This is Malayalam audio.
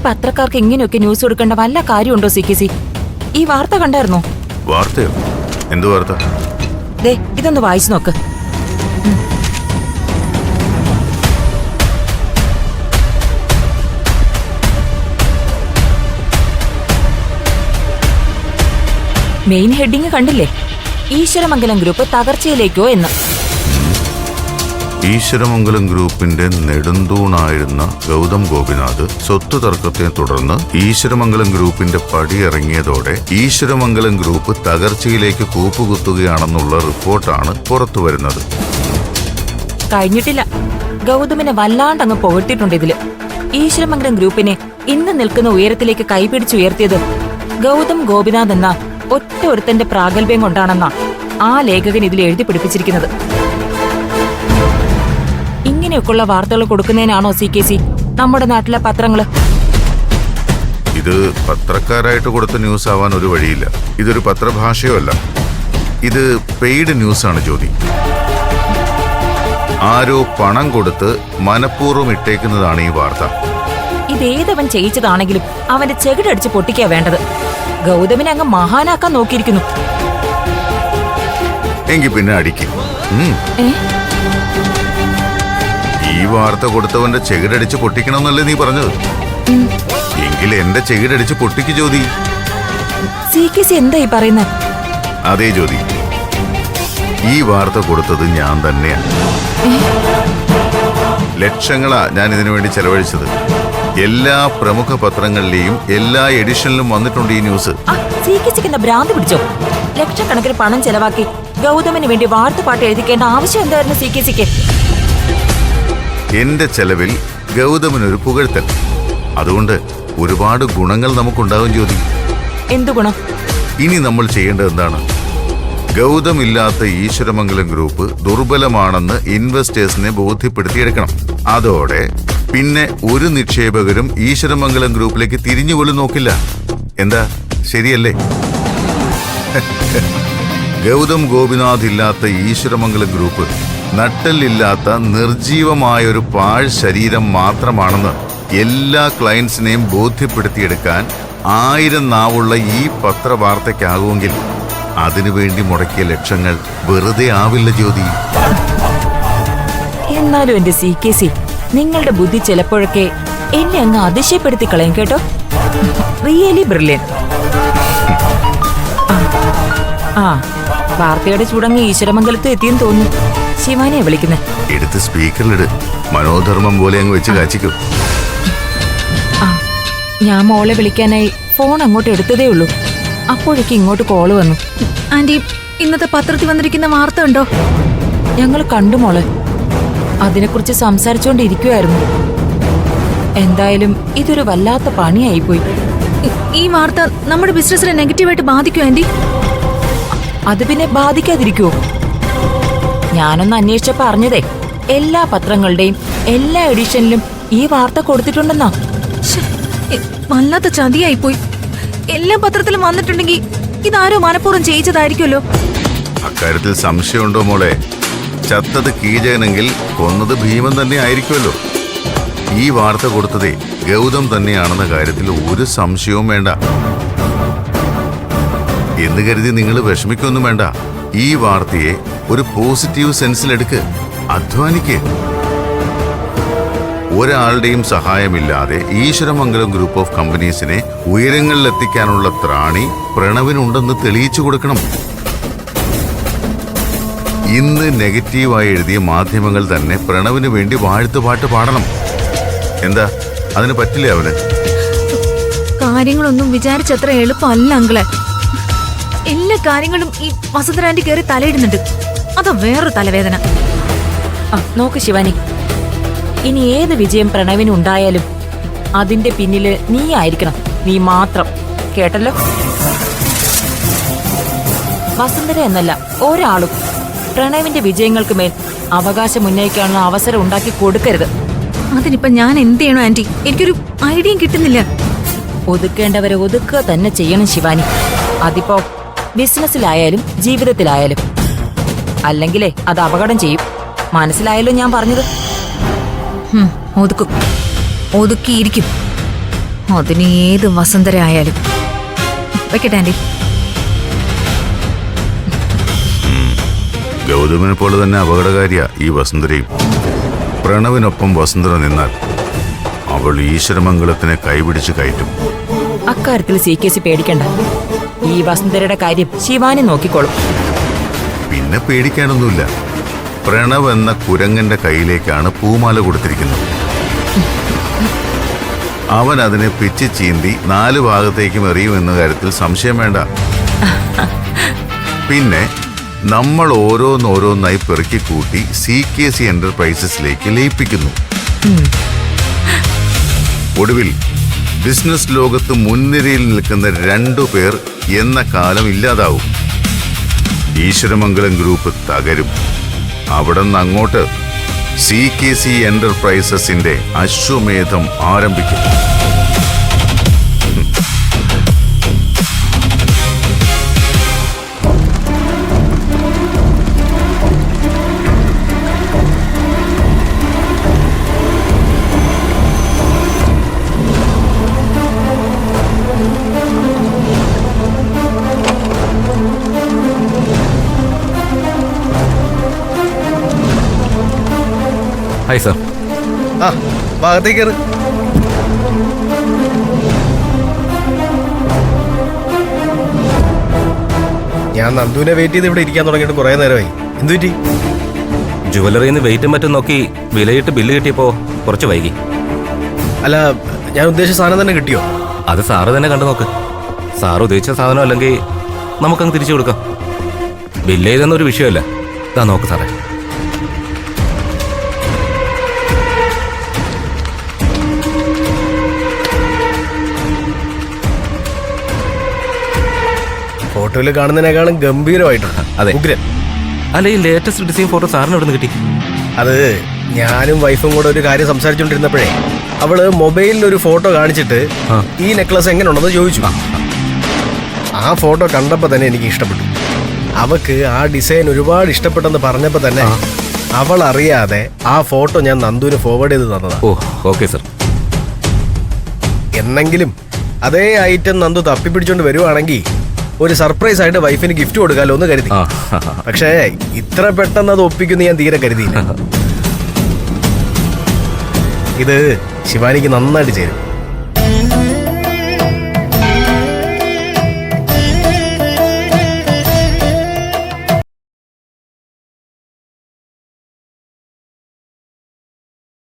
പത്രക്കാർക്ക് ഇങ്ങനെയൊക്കെ ന്യൂസ് കൊടുക്കേണ്ട വല്ല കാര്യമുണ്ടോ CKC? ഈ വാർത്ത കണ്ടായിരുന്നോ? വാർത്തയോ? എന്ത് വാർത്ത? ദേ ഇതൊന്ന് വായിച്ചു നോക്ക്. മെയിൻ ഹെഡിങ് കണ്ടില്ലേ? ഈശ്വരമംഗലം ഗ്രൂപ്പ് തകർച്ചയിലേക്കോ എന്ന്. ഈശ്വരമംഗലം ഗ്രൂപ്പിന്റെ നെടുന്തൂണായിരുന്ന ഗൗതം ഗോപിനാഥ് സ്വത്ത് തർക്കത്തെ തുടർന്ന് ഈശ്വരമംഗലം ഗ്രൂപ്പിന്റെ പടിയിറങ്ങിയതോടെ ഈശ്വരമംഗലം ഗ്രൂപ്പ് തകർച്ചയിലേക്ക് കൂപ്പുകുത്തുകയാണെന്നുള്ള റിപ്പോർട്ടാണ് പുറത്തുവരുന്നത്. കഴിഞ്ഞിട്ടില്ല. ഗൗതമിനെ വല്ലാണ്ടങ്ങ് പുകഴ്ത്തിയിട്ടുണ്ട് ഇതില്. ഈശ്വരമംഗലം ഗ്രൂപ്പിനെ ഇന്ന് നിൽക്കുന്ന ഉയരത്തിലേക്ക് കൈപിടിച്ചുയർത്തിയത് ഗൗതം ഗോപിനാഥ് എന്ന ഒറ്റ ഒരുത്തന്റെ പ്രാഗൽഭ്യം കൊണ്ടാണെന്നാ ആ ലേഖകൻ ഇതിൽ എഴുതി പിടിപ്പിച്ചിരിക്കുന്നത്. ഇങ്ങനെയൊക്കെയുള്ള വാർത്തകൾ കൊടുക്കുന്നതിനാണോ CKC നമ്മുടെ നാട്ടിലെ പത്രങ്ങള്? ഇത് പത്രക്കാരായിട്ട് കൊടുത്ത ന്യൂസ് ആവാൻ ഒരു വഴിയില്ല. ഇതൊരു പത്രഭാഷയോ അല്ല, ഇത് പെയ്ഡ് ന്യൂസാണ് ജ്യോതി. ആരോ പണം കൊടുത്ത് മനഃപൂർവ്വം ഇട്ടേക്കുന്നതാണ് ഈ വാർത്ത. ഇതേതവൻ ചെയ്യിച്ചതാണെങ്കിലും അവന്റെ ചെകിടടിച്ച് പൊട്ടിക്കാ വേണ്ടത്. ഗൗതമിനെ അങ്ങ് മഹാനാക്കാൻ നോക്കിയിരിക്കുന്നു. എങ്കിൽ പിന്നെ അടിക്കും. ഈ വാർത്ത കൊടുത്തവന്റെ ചെകിടടിച്ച് പൊട്ടിക്കണമെന്നല്ലേ നീ പറഞ്ഞത്? എങ്കിൽ എന്റെ ചെകിടടിച്ച് പൊട്ടിക്ക് ജ്യോതി. CKC എന്തായി പറയുന്നത്? അതേ ജ്യോതി, ഈ വാർത്ത കൊടുത്തത് ഞാൻ തന്നെയാണ്. ലക്ഷങ്ങളാ ഞാൻ ഇതിനു വേണ്ടി ചെലവഴിച്ചത്. എല്ലാ പ്രമുഖ പത്രങ്ങളിലെയും എല്ലാ എഡിഷനിലും വന്നിട്ടുണ്ട് ഈ ന്യൂസ്. CKCക്ക് എന്താ ഭ്രാന്ത് പിടിച്ചോ? ലക്ഷക്കണക്കിന് പണം ചെലവാക്കി ഗൗതമിന് വേണ്ടി വാർത്തപ്പാട്ട് എഴുതിക്കേണ്ട ആവശ്യം എന്തായിരുന്നു CKCക്ക്? എന്റെ ചെലവിൽ ഗൗതമിനൊരു പുകഴ്ത്തൽ. അതുകൊണ്ട് ഒരുപാട് ഗുണങ്ങൾ നമുക്കുണ്ടാകും ജ്യോതി. എന്തു ഗുണം? ഇനി നമ്മൾ ചെയ്യേണ്ടത് എന്താണ്? ഗൗതം ഇല്ലാത്ത ഈശ്വരമംഗലം ഗ്രൂപ്പ് ദുർബലമാണെന്ന് ഇൻവെസ്റ്റേഴ്സിനെ ബോധ്യപ്പെടുത്തിയെടുക്കണം. അതോടെ പിന്നെ ഒരു നിക്ഷേപകരും ഈശ്വരമംഗലം ഗ്രൂപ്പിലേക്ക് തിരിഞ്ഞു പോലും നോക്കില്ല. എന്താ, ശരിയല്ലേ? ഗൗതം ഗോപിനാഥ് ഇല്ലാത്ത ഈശ്വരമംഗലം ഗ്രൂപ്പ് നട്ടലില്ലാത്ത നിർജീവമായൊരു പാഴ് ശരീരം മാത്രമാണെന്ന് എല്ലാ ക്ലയൻസിനെയും ബോധ്യപ്പെടുത്തിയെടുക്കാൻ 1000 നാവുള്ള ഈ പത്രവാർത്തയ്ക്കാകുമെങ്കിൽ അതിനുവേണ്ടി മുടക്കിയ ലക്ഷങ്ങൾ വെറുതെ ആവില്ല ജ്യോതി. എന്നാലും എന്റെ CKC, നിങ്ങളുടെ ബുദ്ധി ചിലപ്പോഴൊക്കെ എന്നെ അങ്ങ് അതിശയപ്പെടുത്തി കളയും കേട്ടോ. Really brilliant. വാർത്തയുടെ ചൂടങ്ങ് ഈശ്വരമംഗലത്ത് എത്തിയെന്ന് തോന്നുന്നു. ശിവാനിയെ വിളിക്കുന്നത്. എടുത്ത് സ്പീക്കറിലിട്. മനോധർമ്മം പോലെ അങ്ങ് വെച്ച് കാച്ചിക്കും. ഞാൻ മോളെ വിളിക്കാനായി ഫോൺ അങ്ങോട്ട് എടുത്തതേ ഉള്ളൂ. അപ്പോഴേക്ക് ഇങ്ങോട്ട് കോള് വന്നു. ആന്റി, ഇന്നത്തെ പത്രത്തിൽ വന്നിരിക്കുന്ന വാർത്ത ഉണ്ടോ? ഞങ്ങൾ കണ്ടു മോളെ. അതിനെക്കുറിച്ച് സംസാരിച്ചുകൊണ്ടിരിക്കുവായിരുന്നു. എന്തായാലും ഇതൊരു വല്ലാത്ത പണിയായിപ്പോയി. ഈ വാർത്ത നമ്മുടെ ബിസിനസ്സിനെ നെഗറ്റീവായിട്ട് ബാധിക്കുമോ ആന്റി? അത് പിന്നെ ബാധിക്കാതിരിക്കുവോ? ഞാനൊന്ന് അന്വേഷിച്ചപ്പോ അറിഞ്ഞതേ എല്ലാ പത്രങ്ങളുടെയും എല്ലാ എഡിഷനിലും ഈ വാർത്ത കൊടുത്തിട്ടുണ്ടെന്നാ. വല്ലാത്ത ചതിയായിപ്പോയി. എല്ലാ പത്രത്തിലും വന്നിട്ടുണ്ടെങ്കിൽ ഇതാരോ മനഃപൂർവ്വം ചെയ്യിച്ചതായിരിക്കുമല്ലോ. അക്കാര്യത്തിൽ സംശയമുണ്ടോ മോളെ? ചത്തത് കീചകനെങ്കിൽ കൊന്നത് ഭീമൻ തന്നെ ആയിരിക്കുമല്ലോ. ഈ വാർത്ത കൊടുത്തതേ ഗൗതം തന്നെയാണെന്ന കാര്യത്തിൽ ഒരു സംശയവും വേണ്ട. എന്ന് കരുതി നിങ്ങൾ വിഷമിക്കൊന്നും വേണ്ട. ഈ വാർത്തയെ ഒരു പോസിറ്റീവ് സെൻസിലെടുക്ക്. അധ്വാനിക്ക്. ഒരാളുടെയും സഹായമില്ലാതെ ഈശ്വരമംഗലം ഗ്രൂപ്പ് ഓഫ് കമ്പനീസിനെ ഉയരങ്ങളിലെത്തിക്കാനുള്ള ത്രാണി പ്രണവിനുണ്ടെന്ന് തെളിയിച്ചു കൊടുക്കണം. ഇന്ന് നെഗറ്റീവായി എഴുതിയ മാധ്യമങ്ങൾ തന്നെ പ്രണവിന് വേണ്ടി വാഴ്ത്തുപാട്ട് പാടണം. എന്താ, അതിന് പറ്റില്ലേ അവന്? കാര്യങ്ങളൊന്നും വിചാരിച്ചത്ര എളുപ്പമല്ല അങ്കിളെ. എല്ലാ കാര്യങ്ങളും ഈ വസുന്ധരാന്റി കയറി തലയിടുന്നുണ്ട്. അതാ വേറൊരു തലവേദന. നോക്ക് ശിവാനി, ഇനി ഏത് വിജയം പ്രണവിന് ഉണ്ടായാലും അതിന്റെ പിന്നില് നീ ആയിരിക്കണം. നീ മാത്രം. കേട്ടല്ലോ? വസുന്ധര എന്നല്ല ഒരാളും പ്രണവിന്റെ വിജയങ്ങൾക്ക് മേൽ അവകാശം ഉന്നയിക്കാനുള്ള അവസരം ഉണ്ടാക്കി കൊടുക്കരുത്. അതിനിപ്പോ ഞാൻ എന്ത് ചെയ്യണോ ആന്റി? എനിക്കൊരു ഐഡിയയും കിട്ടുന്നില്ല. ഒതുക്കേണ്ടവരെ ഒതുക്കുക തന്നെ ചെയ്യണം ശിവാനി. അതിപ്പോ ബിസിനസ്സിലായാലും ജീവിതത്തിലായാലും. അല്ലെങ്കിലേ അത് അപകടം ചെയ്യും. മനസ്സിലായല്ലോ ഞാൻ പറഞ്ഞത്? ഒതുക്കും, ഒതുക്കിയിരിക്കും. അതിന് ഏത് വസന്തര ആയാലും. വെക്കട്ടെ ആന്റി. ഗൗതമിനെ പോലെ തന്നെ അപകടകാരിയാ ഈ വസുന്ധരയും. പ്രണവിനൊപ്പം വസുന്ധര നിന്നാൽ അവൾ ഈശ്വരമംഗലത്തിനെ കൈപിടിച്ച് കയറ്റും. അക്കാര്യത്തിൽ CKC പേടിക്കണ്ട. ഈ വസുന്ധരയുടെ കാര്യം ശിവാനി നോക്കിക്കോളും. പിന്നെ പേടിക്കാനൊന്നുമില്ല. പ്രണവ് എന്ന കുരങ്ങന്റെ കയ്യിലേക്കാണ് പൂമാല കൊടുത്തിരിക്കുന്നത്. അവൻ അതിനെ പിച്ചി ചീന്തി 4 ഭാഗത്തേക്കും എറിയുമെന്ന കാര്യത്തിൽ സംശയം വേണ്ട. പിന്നെ നമ്മൾ ഓരോന്നോരോന്നായി പെറുക്കിക്കൂട്ടി CKC എന്റർപ്രൈസസിലേക്ക് ലയിപ്പിക്കുന്നു. ഒടുവിൽ ബിസിനസ് ലോകത്ത് മുൻനിരയിൽ നിൽക്കുന്ന 2 പേർ എന്ന കാലം ഇല്ലാതാവും. ഈശ്വരമംഗലം ഗ്രൂപ്പ് തകരും. അവിടെ നിന്ന് അങ്ങോട്ട് CKC എന്റർപ്രൈസസിന്റെ അശ്വമേധം ആരംഭിക്കും. Hi sir. ഭാഗത്തേക്ക് ഞാൻ നന്ദുവിനെ വെയിറ്റ് ചെയ്ത് ഇവിടെ ഇരിക്കാൻ തുടങ്ങിയിട്ട് കുറെ നേരമായി. എന്തു പറ്റി? ജുവലറിയിൽ നിന്ന് വെയിറ്റും മറ്റും നോക്കി വിലയിട്ട് ബില്ല് കിട്ടിയപ്പോ കുറച്ച് വൈകി. അല്ല, ഞാൻ ഉദ്ദേശിച്ച സാധനം തന്നെ കിട്ടിയോ? അത് സാറ് തന്നെ കണ്ടു നോക്ക്. സാറ് ഉദ്ദേശിച്ച സാധനം അല്ലെങ്കിൽ നമുക്കങ്ങ് തിരിച്ചു കൊടുക്കാം. ബില്ല് ചെയ്തെന്നൊരു വിഷയമല്ല. ഇതാ നോക്ക് സാറേ. ഫോട്ടോയിൽ കാണുന്നതിനേക്കാളും ഗംഭീരമായിട്ടുണ്ട്. അതെ. ഉഗ്രൻ. അല്ല, ഈ ലേറ്റസ്റ്റ് ഡിസൈൻ ഫോട്ടോ സാറിന് എവിടെ നിന്ന് കിട്ടി? അത് ഞാനും വൈഫും കൂടെ ഒരു കാര്യം സംസാരിച്ചുകൊണ്ടിരുന്നപ്പോഴേ അവള് മൊബൈലിൽ ഒരു ഫോട്ടോ കാണിച്ചിട്ട് ഈ നെക്ലസ് എങ്ങനെയുണ്ടെന്ന് ചോദിച്ചു. ആ ഫോട്ടോ കണ്ടപ്പോൾ തന്നെ എനിക്ക് ഇഷ്ടപ്പെട്ടു. അവക്ക് ആ ഡിസൈൻ ഒരുപാട് ഇഷ്ടപ്പെട്ടെന്ന് പറഞ്ഞപ്പോൾ തന്നെ അവൾ അറിയാതെ ആ ഫോട്ടോ ഞാൻ നന്ദുവിന് ഫോർവേഡ് ചെയ്ത് തന്നതാ. ഓ, ഓക്കെ സർ. എന്നെങ്കിലും അതേ ഐറ്റം നന്ദു തപ്പിപ്പിടിച്ചോണ്ട് വരുവാണെങ്കിൽ ഒരു സർപ്രൈസ് ആയിട്ട് വൈഫിന് ഗിഫ്റ്റ് കൊടുക്കാലോ എന്ന് കരുതി. പക്ഷേ ഇത്ര പെട്ടെന്ന് അത് ഒപ്പിക്കുന്നു ഞാൻ തീരെ കരുതിയില്ല. ഇത് ശിവാനിക്ക് നന്നായിട്ട് ചേരും.